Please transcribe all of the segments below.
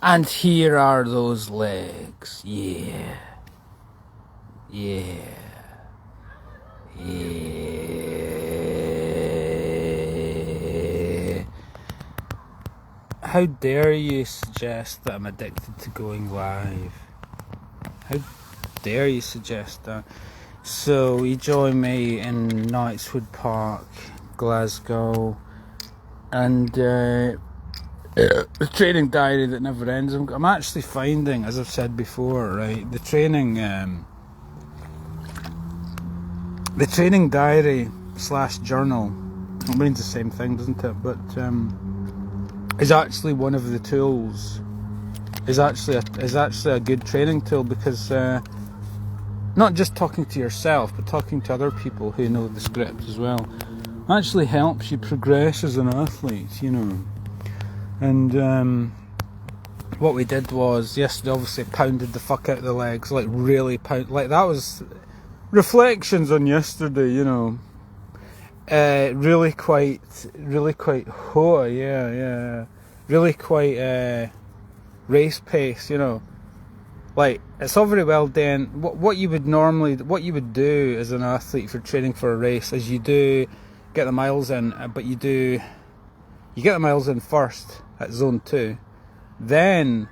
And here are those legs. Yeah. Yeah. Yeah. How dare you suggest that I'm addicted to going live? How dare you suggest that? So you join me in Knightswood Park, Glasgow, and the training diary that never ends. I'm actually finding, as I've said before, right, the training diary / journal, it means the same thing, doesn't it? But is actually one of the tools. Is actually a good training tool, because not just talking to yourself, but talking to other people who know the script as well, actually helps you progress as an athlete, you know. And what we did was yesterday, obviously pounded the fuck out of the legs, like really like that was reflections on yesterday, you know. Really quite really quite race pace, you know. Like, it's all very well then what you would do as an athlete for training for a race is you do get the miles in, but you get the miles in first at zone 2, then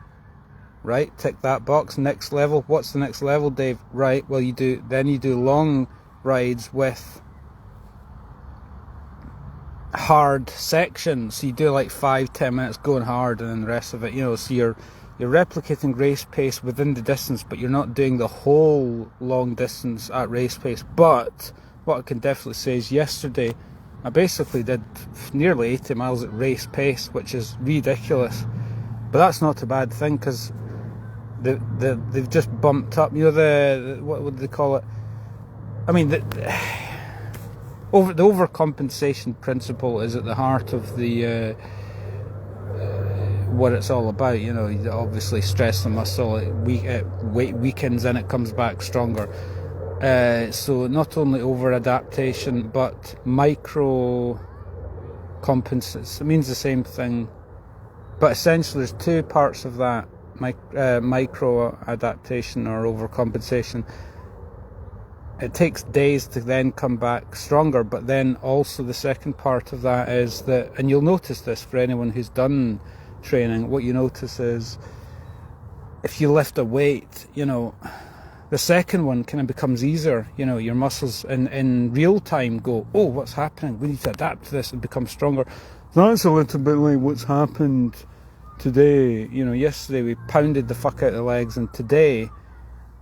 right, tick that box. Next level. What's the next level, Dave? Right, well you do long rides with hard sections, so you do like 5-10 minutes going hard, and then the rest of it, you know, so you're replicating race pace within the distance, but you're not doing the whole long distance at race pace. But what I can definitely say is yesterday I basically did nearly 80 miles at race pace, which is ridiculous, but that's not a bad thing, because they've just bumped up, you know, what would they call it, I mean, the overcompensation principle is at the heart of the what it's all about, you know. You obviously stress the muscle, it weakens and it comes back stronger. So not only over adaptation, but micro compensates. It means the same thing, but essentially there's two parts of that: micro adaptation or overcompensation. It takes days to then come back stronger, but then also the second part of that is that, and you'll notice this for anyone who's done training, what you notice is if you lift a weight, you know, the second one kind of becomes easier. You know, your muscles in real time go, oh, what's happening? We need to adapt to this and become stronger. That's a little bit like what's happened today. You know, yesterday we pounded the fuck out of the legs, and today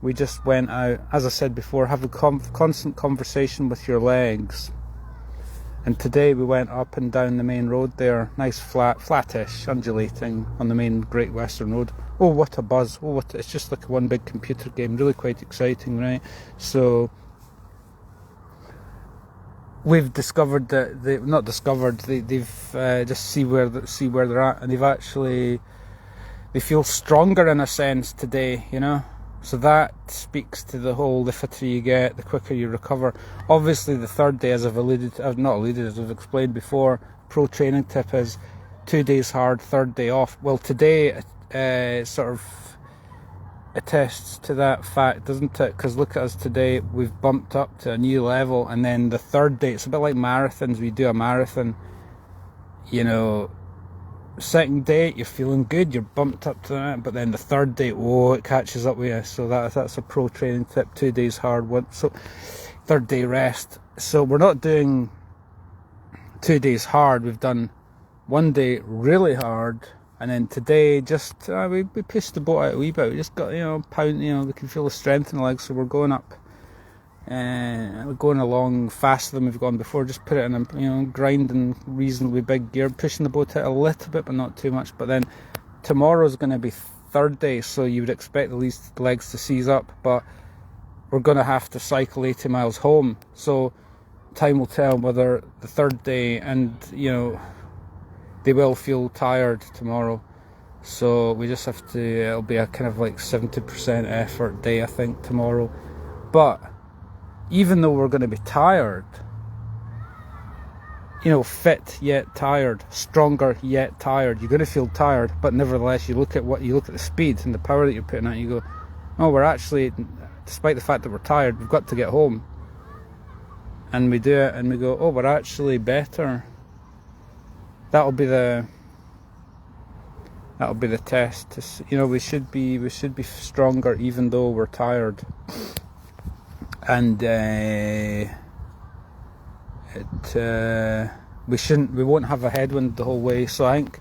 we just went out, as I said before, have a constant conversation with your legs. And today we went up and down the main road there, nice flattish, undulating on the main Great Western Road. Oh, what a buzz. Oh, it's just like one big computer game, really quite exciting, right? So we've discovered that they've just see where they're at, and they feel stronger in a sense today, you know. So that speaks to the fitter you get, the quicker you recover. Obviously the third day, as I've explained before, pro training tip is 2 days hard, third day off. Well, today sort of attests to that fact, doesn't it? Because look at us today, we've bumped up to a new level, and then the third day, it's a bit like marathons. We do a marathon, you know, second day you're feeling good, you're bumped up to that, but then the third day, it catches up with you. So that's a pro training tip: 2 days hard, so third day rest. So we're not doing 2 days hard, we've done 1 day really hard, and then today just we pushed the boat out a wee bit. We just got, you know, pound, you know, we can feel the strength in the legs, so we're going up. We're going along faster than we've gone before. Just put it in a, you know, grinding reasonably big gear, pushing the boat out a little bit, but not too much. But then tomorrow's going to be third day, so you would expect the legs to seize up, but we're going to have to cycle 80 miles home. So time will tell whether the third day, and you know, they will feel tired tomorrow. So we just have to, it'll be a kind of like 70% effort day, I think, tomorrow. But even though we're going to be tired, fit yet tired, stronger yet tired. You're going to feel tired, but nevertheless, you look at the speed and the power that you're putting out, and you go, oh, we're actually, despite the fact that we're tired, we've got to get home. And we do it, and we go, oh, we're actually better. That'll be the test. We should be stronger even though we're tired. And we won't have a headwind the whole way. So I think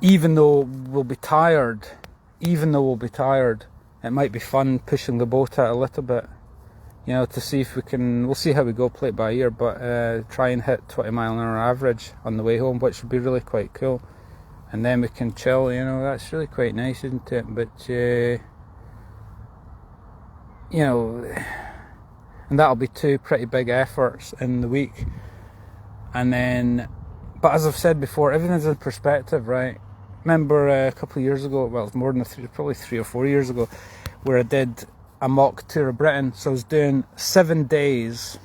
even though we'll be tired, it might be fun pushing the boat out a little bit, to see if we'll see how we go, play it by ear, but try and hit 20 mile an hour average on the way home, which would be really quite cool. And then we can chill, that's really quite nice, isn't it? But and that'll be 2 pretty big efforts in the week. And then, but as I've said before, everything's in perspective, right? Remember a couple of years ago, well, it's more than probably 3 or 4 years ago, where I did a mock tour of Britain. So I was doing 7 days.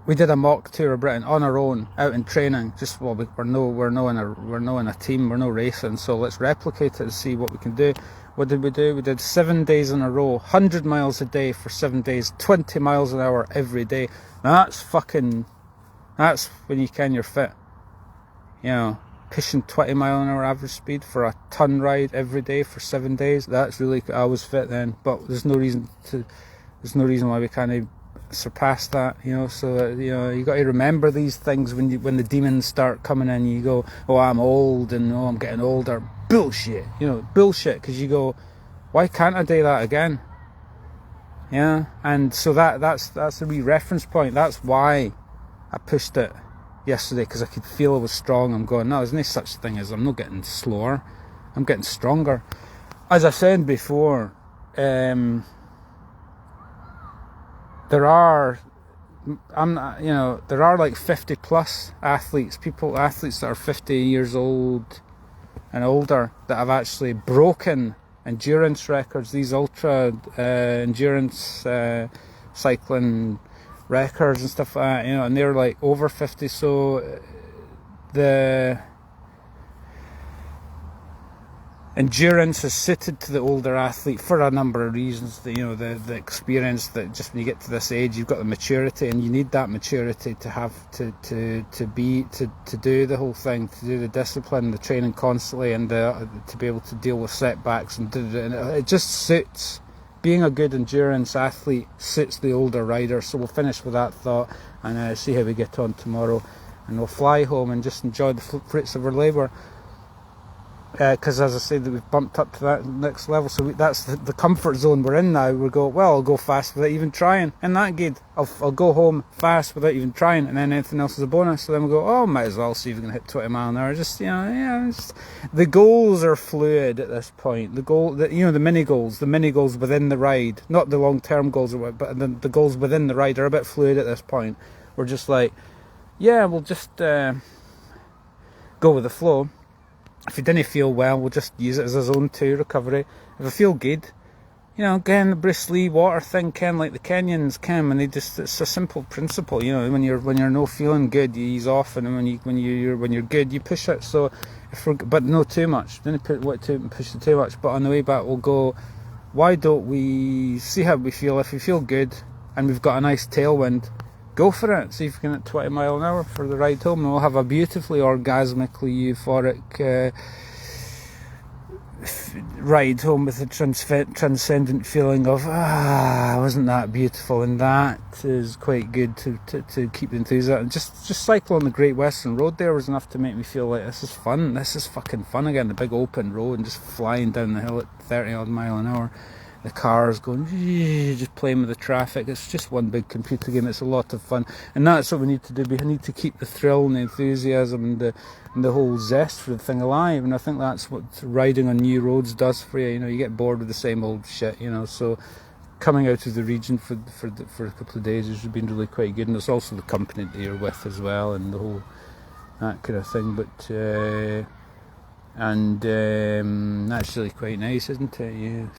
We did a mock tour of Britain on our own, out in training. We're no in a team, we're no racing, so let's replicate it and see what we can do. What did we do? We did 7 days in a row, 100 miles a day for 7 days, 20 miles an hour every day. Now that's when you can you're fit. Pushing 20 mile an hour average speed for a ton ride every day for 7 days. I was fit then, but there's no reason why we can't surpass that, so you got to remember these things when the demons start coming in. You go, oh, I'm old, and oh, I'm getting older. Bullshit, because you go, why can't I do that again? And so that's a wee reference point. That's why I pushed it yesterday, because I could feel I was strong. I'm going, no, there's no such thing as I'm not getting slower, I'm getting stronger. As I said before, there are like 50 plus athletes that are 50 years old and older that have actually broken endurance records, these ultra endurance cycling records and stuff like that, and they're like over 50. So the endurance is suited to the older athlete for a number of reasons. The experience that just when you get to this age, you've got the maturity, and you need that maturity to have to do the whole thing, to do the discipline, the training constantly, and to be able to deal with setbacks, and it just suits. Being a good endurance athlete suits the older rider. So we'll finish with that thought and see how we get on tomorrow, and we'll fly home and just enjoy the fruits of our labour. Because as I said, that we've bumped up to that next level, so that's the comfort zone we're in now. We go, well, I'll go fast without even trying, and that good. I'll go home fast without even trying, and then anything else is a bonus. So then we go, oh, might as well see if we can hit 20 mile an hour. The goals are fluid at this point. The mini goals within the ride, not the long term goals, but the goals within the ride are a bit fluid at this point. We're just like, yeah, we'll just go with the flow. If you didn't feel well, we'll just use it as a zone 2 recovery. If I feel good, again, the Bruce Lee water thing, like the Kenyans can, and it's a simple principle. When you're no feeling good, you ease off, and when you're good, you push it. So, but no too much. Don't push it too much. But on the way back, we'll go, why don't we see how we feel? If we feel good and we've got a nice tailwind, go for it. See if we can hit 20 mile an hour for the ride home, and we'll have a beautifully orgasmically euphoric ride home with a transcendent feeling of, wasn't that beautiful? And that is quite good to keep the enthusiasm. Just cycle on the Great Western Road there was enough to make me feel like this is fun. This is fucking fun again. The big open road and just flying down the hill at 30 odd mile an hour. The cars going, just playing with the traffic. It's just one big computer game. It's a lot of fun, and that's what we need to do. We need to keep the thrill and the enthusiasm and the whole zest for the thing alive. And I think that's what riding on new roads does for you. You get bored with the same old shit. So coming out of the region for a couple of days has been really quite good, and it's also the company that you're with as well, and the whole that kind of thing. But that's really quite nice, isn't it? Yeah.